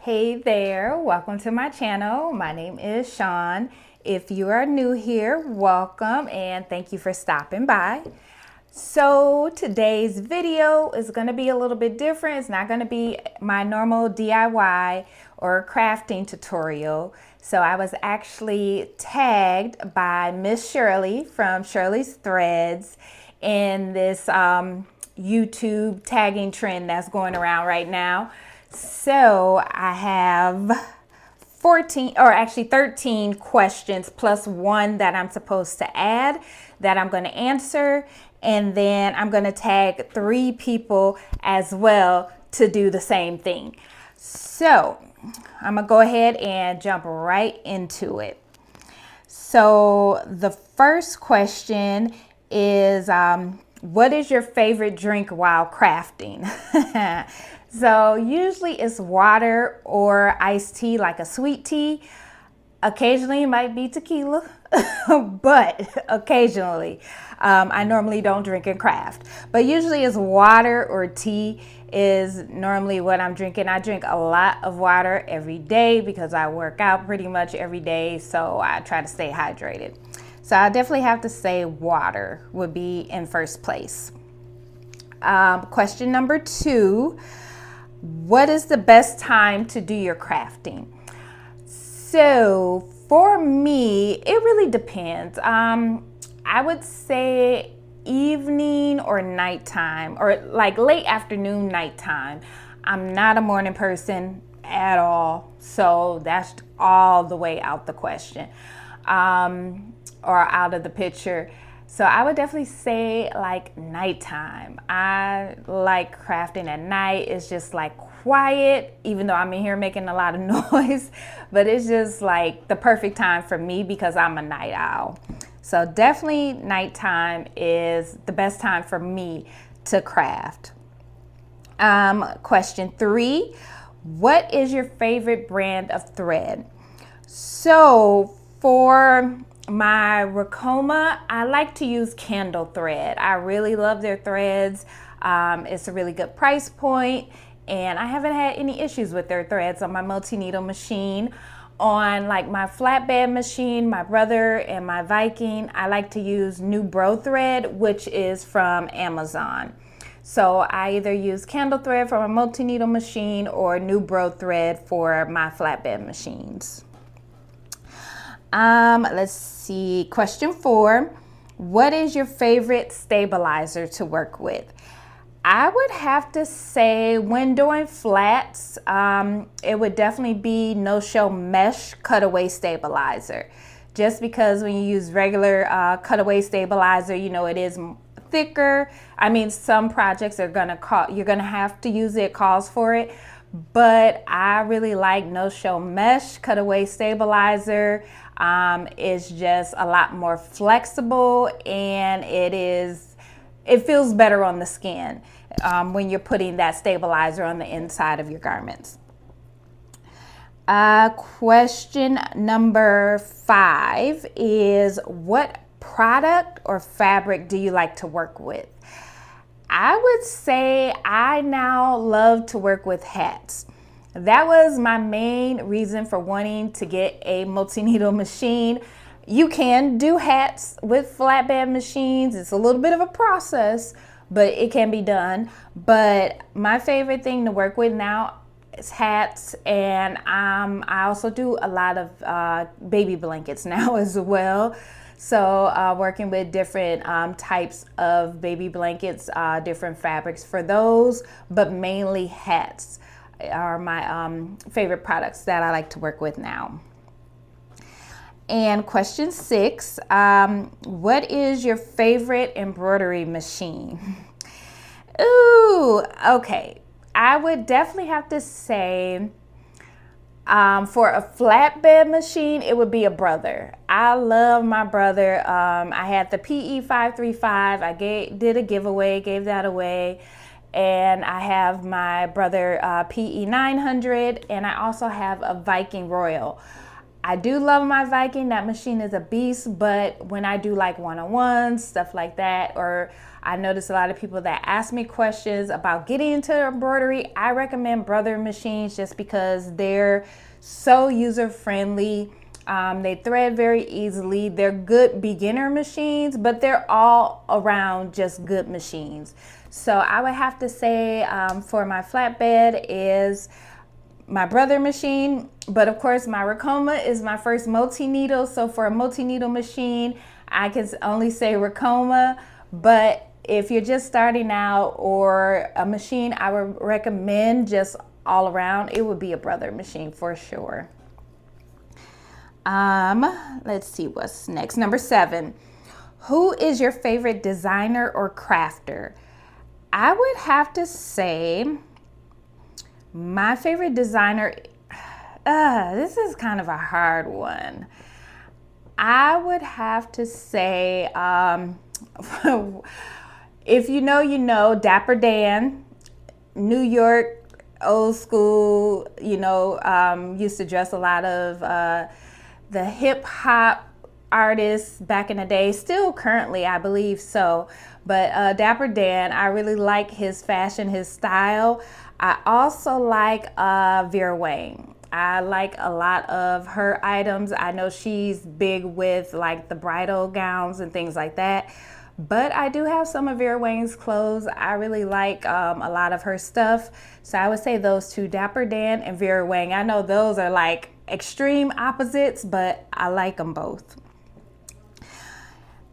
Hey there, welcome to my channel. My name is Shawn. If you are new here, welcome and thank you for stopping by. So today's video is going to be a little bit different. It's not going to be my normal DIY or crafting tutorial. So I was actually tagged by Miss Shirley from Shirley's Threads in this YouTube tagging trend that's going around right now. So I have 13 questions plus one that I'm supposed to add that I'm going to answer. And then I'm going to tag 3 people as well to do the same thing. So I'm going to go ahead and jump right into it. So the first question is, what is your favorite drink while crafting? So usually it's water or iced tea, like a sweet tea. Occasionally it might be tequila, but occasionally. I normally don't drink and craft, but usually it's water or tea is normally what I'm drinking. I drink a lot of water every day because I work out pretty much every day, so I try to stay hydrated. So I definitely have to say water would be in first place. Question number 2. What is the best time to do your crafting? So for me, it really depends. I would say evening or nighttime, or like late afternoon, nighttime. I'm not a morning person at all, so that's all the way out the question, or out of the picture. So I would definitely say like nighttime. I like crafting at night. It's just like quiet, even though I'm in here making a lot of noise, but it's just like the perfect time for me because I'm a night owl. So definitely nighttime is the best time for me to craft. Question 3, what is your favorite brand of thread? So for my Racoma, I like to use Candle thread. I really love their threads. It's a really good price point, and I haven't had any issues with their threads on my multi-needle machine. On like my flatbed machine, my brother and my Viking, I like to use New Bro thread, which is from Amazon. So I either use Candle thread for my multi-needle machine or New Bro thread for my flatbed machines. Let's see. Question 4. What is your favorite stabilizer to work with? I would have to say when doing flats, it would definitely be no-show mesh cutaway stabilizer. Just because when you use regular cutaway stabilizer, you know, it is thicker. I mean, some projects are you're gonna have to use it, it calls for it. But I really like no-show mesh cutaway stabilizer. It's just a lot more flexible, and it feels better on the skin when you're putting that stabilizer on the inside of your garments. Question number 5 is, what product or fabric do you like to work with? I would say I now love to work with hats. That was my main reason for wanting to get a multi-needle machine. You can do hats with flatbed machines. It's a little bit of a process, but it can be done. But my favorite thing to work with now is hats, and I also do a lot of baby blankets now as well. So working with different types of baby blankets, different fabrics for those, but mainly hats are my favorite products that I like to work with now. And question 6, what is your favorite embroidery machine? Ooh, okay. I would definitely have to say for a flatbed machine, it would be a Brother. I love my Brother. I had the PE 535. I did a giveaway, gave that away. And I have my Brother PE 900, and I also have a Viking Royal. I do love my Viking. That machine is a beast, but when I do like one-on-ones, stuff like that, or I notice a lot of people that ask me questions about getting into embroidery. I recommend Embroidery machines just because they're so user friendly. They thread very easily. They're good beginner machines, but they're all around just good machines. So I would have to say for my flatbed is my Embroidery machine, but of course my Ricoma is my first multi-needle. So for a multi-needle machine, I can only say Ricoma, but if you're just starting out or a machine, I would recommend just all around, it would be a Embroidery machine for sure. Let's see what's next. Number 7, who is your favorite designer or crafter? I would have to say my favorite designer, this is kind of a hard one. I would have to say, if you know, Dapper Dan, New York, old school, used to dress a lot of the hip hop artists back in the day, still currently, I believe so. But Dapper Dan, I really like his fashion, his style. I also like Vera Wang. I like a lot of her items. I know she's big with like the bridal gowns and things like that. But I do have some of Vera Wang's clothes. I really like a lot of her stuff. So I would say those two, Dapper Dan and Vera Wang. I know those are like extreme opposites, but I like them both.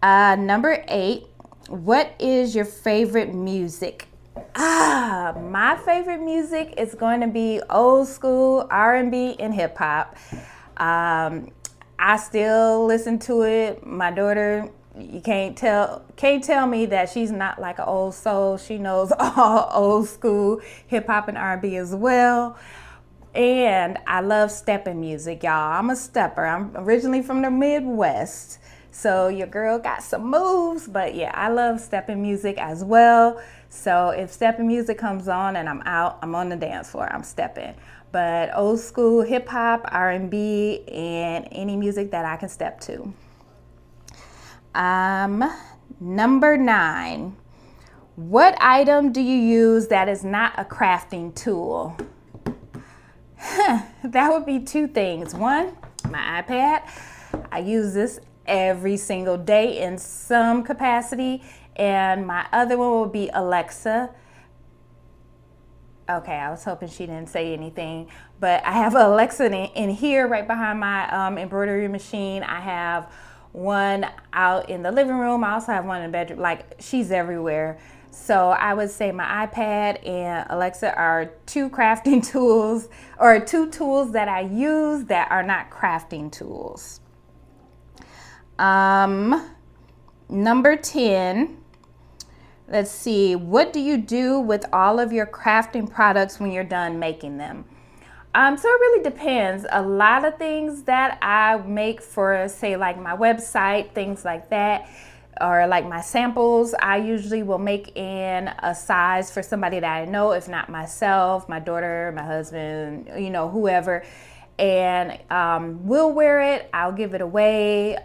Number 8, what is your favorite music? My favorite music is going to be old school R&B and hip hop. I still listen to it. My daughter, you can't tell me that she's not like an old soul. She knows all old school hip hop and R&B as well. And I love stepping music, y'all. I'm a stepper. I'm originally from the Midwest. So your girl got some moves, but yeah, I love stepping music as well. So if stepping music comes on and I'm out, I'm on the dance floor, I'm stepping. But old school hip hop, R&B, and any music that I can step to. Number 9, what item do you use that is not a crafting tool? That would be 2 things. 1, my iPad. I use this every single day in some capacity. And my other one will be Alexa. Okay, I was hoping she didn't say anything, but I have Alexa in here right behind my embroidery machine. I have one out in the living room. I also have one in the bedroom. Like, she's everywhere. So I would say my iPad and Alexa are 2 crafting tools, or 2 tools that I use that are not crafting tools. Number 10, let's see, what do you do with all of your crafting products when you're done making them? So it really depends. A lot of things that I make for, say, like my website, things like that, or like my samples, I usually will make in a size for somebody that I know, if not myself, my daughter, my husband, whoever, and we'll wear it. I'll give it away.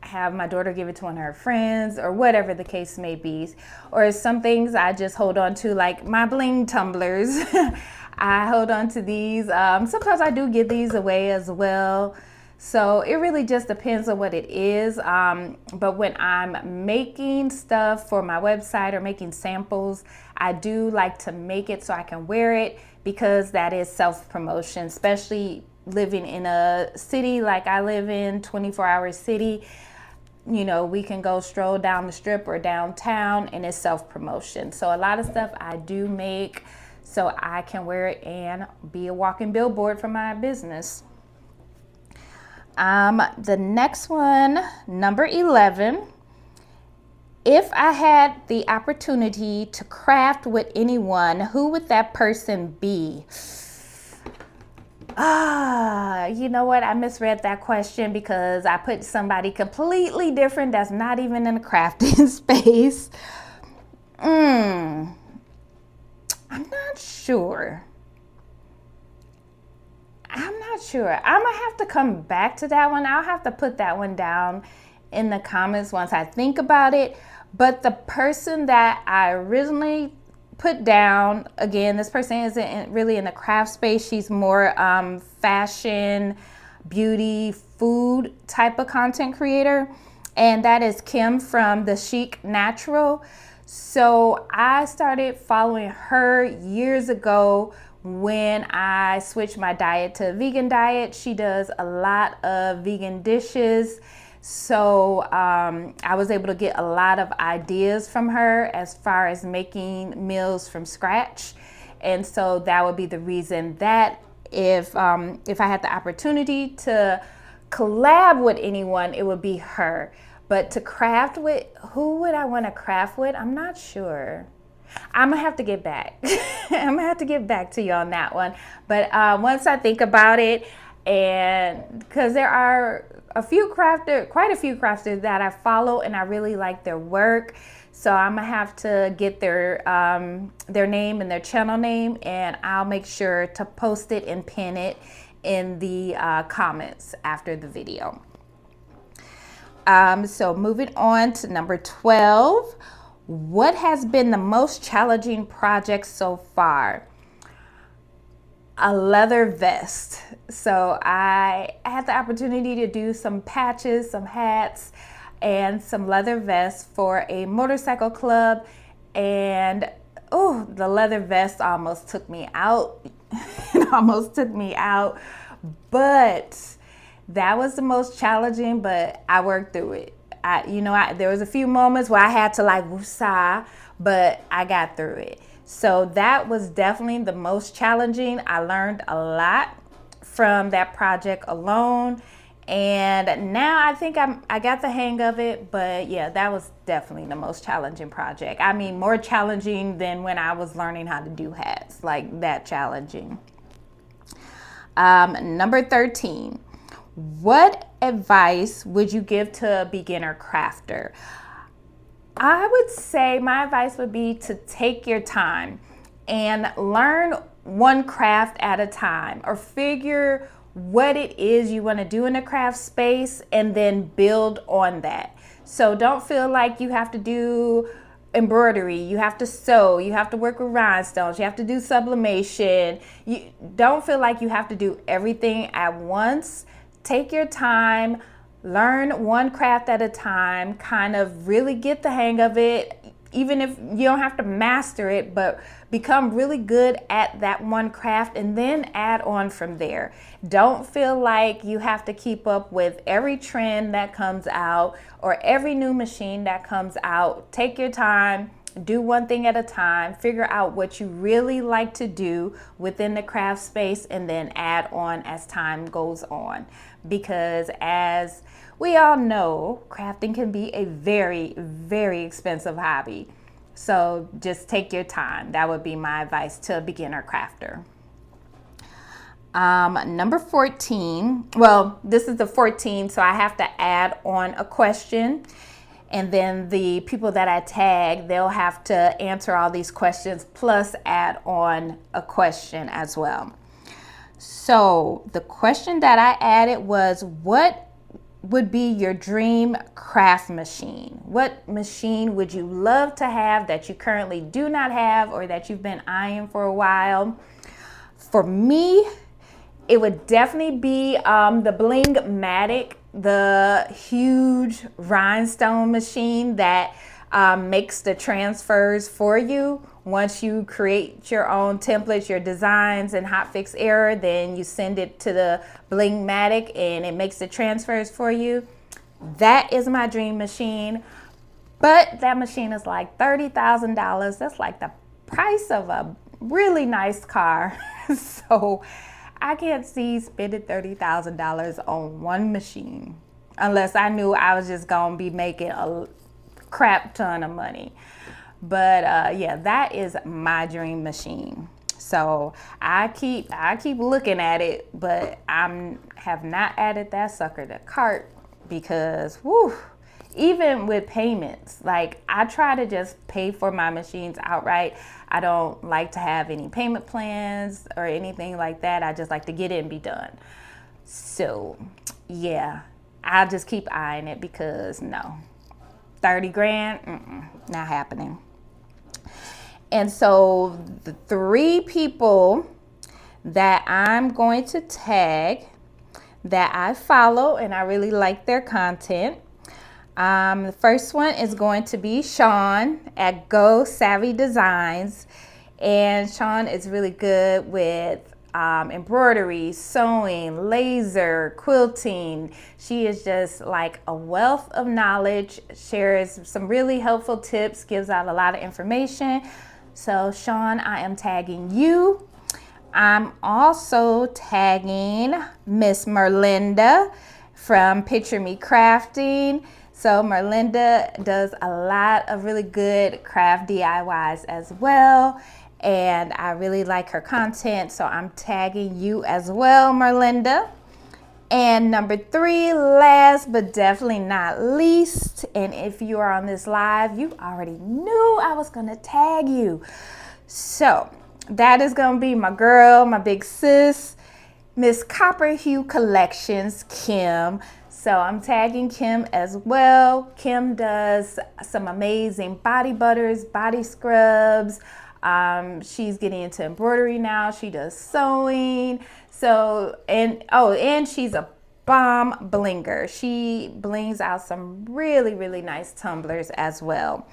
Have my daughter give it to one of her friends, or whatever the case may be. Or some things I just hold on to, like my bling tumblers. I hold on to these. Sometimes I do give these away as well. So it really just depends on what it is. But when I'm making stuff for my website or making samples, I do like to make it so I can wear it, because that is self-promotion, especially living in a city like I live in, 24-hour city. We can go stroll down the strip or downtown, and it's self-promotion. So a lot of stuff I do make so I can wear it and be a walking billboard for my business. The next one, number 11, if I had the opportunity to craft with anyone, who would that person be? You know what? I misread that question because I put somebody completely different that's not even in the crafting space. I'm not sure. I'm gonna have to come back to that one. I'll have to put that one down in the comments once I think about it. But the person that I originally put down, again, this person isn't really in the craft space. She's more fashion, beauty, food type of content creator. And that is Kim from The Chic Natural. So I started following her years ago when I switched my diet to a vegan diet. She does a lot of vegan dishes. So I was able to get a lot of ideas from her as far as making meals from scratch. And so that would be the reason that if I had the opportunity to collab with anyone, it would be her. But to craft with, who would I want to craft with? I'm not sure. I'm gonna have to get back. I'm gonna have to get back to you on that one. But once I think about it, and because there are quite a few crafters that I follow and I really like their work. So I'm gonna have to get their name and their channel name, and I'll make sure to post it and pin it in the comments after the video. So moving on to number 12, what has been the most challenging project so far? A leather vest. So I had the opportunity to do some patches, some hats, and some leather vests for a motorcycle club. And oh, the leather vest almost took me out. It almost took me out. But that was the most challenging, but I worked through it. There was a few moments where I had to like woosah, but I got through it. So that was definitely the most challenging. I learned a lot from that project alone. And now I think I got the hang of it, but yeah, that was definitely the most challenging project. I mean, more challenging than when I was learning how to do hats, like that challenging. Number 13. What advice would you give to a beginner crafter? I would say my advice would be to take your time and learn one craft at a time, or figure what it is you want to do in the craft space and then build on that. So don't feel like you have to do embroidery, you have to sew, you have to work with rhinestones, you have to do sublimation. You don't feel like you have to do everything at once. Take your time, learn one craft at a time, kind of really get the hang of it, even if you don't have to master it, but become really good at that one craft and then add on from there. Don't feel like you have to keep up with every trend that comes out or every new machine that comes out. Take your time. Do one thing at a time, figure out what you really like to do within the craft space, and then add on as time goes on. Because as we all know, crafting can be a very, very expensive hobby. So just take your time. That would be my advice to a beginner crafter. Number 14, well, this is the 14, so I have to add on a question. And then the people that I tag, they'll have to answer all these questions plus add on a question as well. So the question that I added was, what would be your dream craft machine? What machine would you love to have that you currently do not have, or that you've been eyeing for a while? For me, it would definitely be the Bling-Matic, the huge rhinestone machine that makes the transfers for you. Once you create your own templates, your designs and hotfix error, then you send it to the Bling-Matic and it makes the transfers for you. That is my dream machine. But that machine is like $30,000. That's like the price of a really nice car. So I can't see spending $30,000 on one machine unless I knew I was just gonna be making a crap ton of money. But yeah, that is my dream machine. So I keep looking at it, but have not added that sucker to cart because whew, even with payments, like I try to just pay for my machines outright. I don't like to have any payment plans or anything like that. I just like to get it and be done. So yeah, I just keep eyeing it because no, 30 grand, not happening. And so the 3 people that I'm going to tag that I follow and I really like their content. The first one is going to be Sean at Go Savvy Designs. And Sean is really good with embroidery, sewing, laser, quilting. She is just like a wealth of knowledge, shares some really helpful tips, gives out a lot of information. So Sean, I am tagging you. I'm also tagging Miss Merlinda from Picture Me Crafting. So Merlinda does a lot of really good craft DIYs as well. And I really like her content, so I'm tagging you as well, Merlinda. And number 3, last but definitely not least, and if you are on this live, you already knew I was gonna tag you. So that is gonna be my girl, my big sis, Miss Copper Hue Collections, Kim. So I'm tagging Kim as well. Kim does some amazing body butters, body scrubs. She's getting into embroidery now. She does sewing. So, and she's a bomb blinger. She blings out some really, really nice tumblers as well.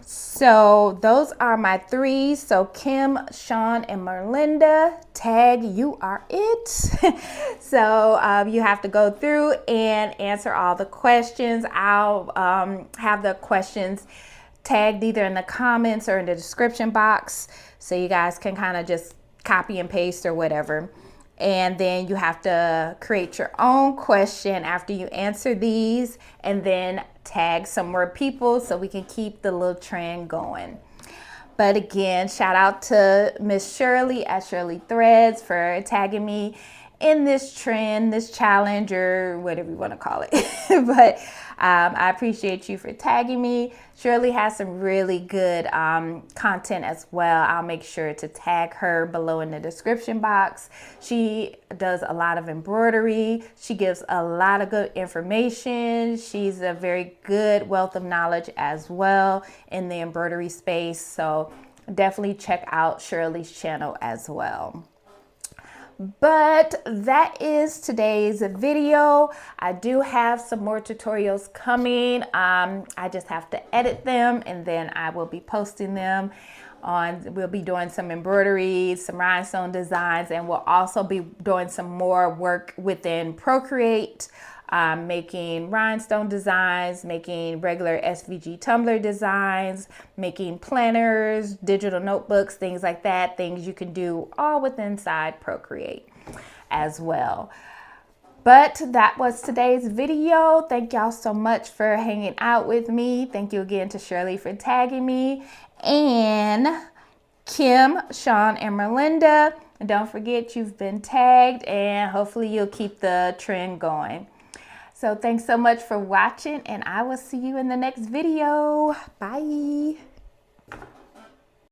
So those are my 3. So Kim, Sean, and Merlinda, tag, you are it. So you have to go through and answer all the questions. I'll have the questions tagged either in the comments or in the description box, so you guys can kind of just copy and paste or whatever. And then you have to create your own question after you answer these, and then tag some more people so we can keep the little trend going. But again, shout out to Miss Shirley at Shirley Threads for tagging me in this trend, this challenge, or whatever you want to call it. But I appreciate you for tagging me. Shirley has some really good content as well. I'll make sure to tag her below in the description box. She does a lot of embroidery. She gives a lot of good information. She's a very good wealth of knowledge as well in the embroidery space. So definitely check out Shirley's channel as well. But that is today's video. I do have some more tutorials coming. I just have to edit them, and then I will be posting them we'll be doing some embroidery, some rhinestone designs, and we'll also be doing some more work within Procreate, making rhinestone designs, making regular SVG tumbler designs, making planners, digital notebooks, things like that, things you can do all within inside Procreate as well. But that was today's video. Thank y'all so much for hanging out with me. Thank you again to Shirley for tagging me, and Kim, Sean, and Merlinda. And don't forget, you've been tagged, and hopefully you'll keep the trend going. So thanks so much for watching, and I will see you in the next video. Bye.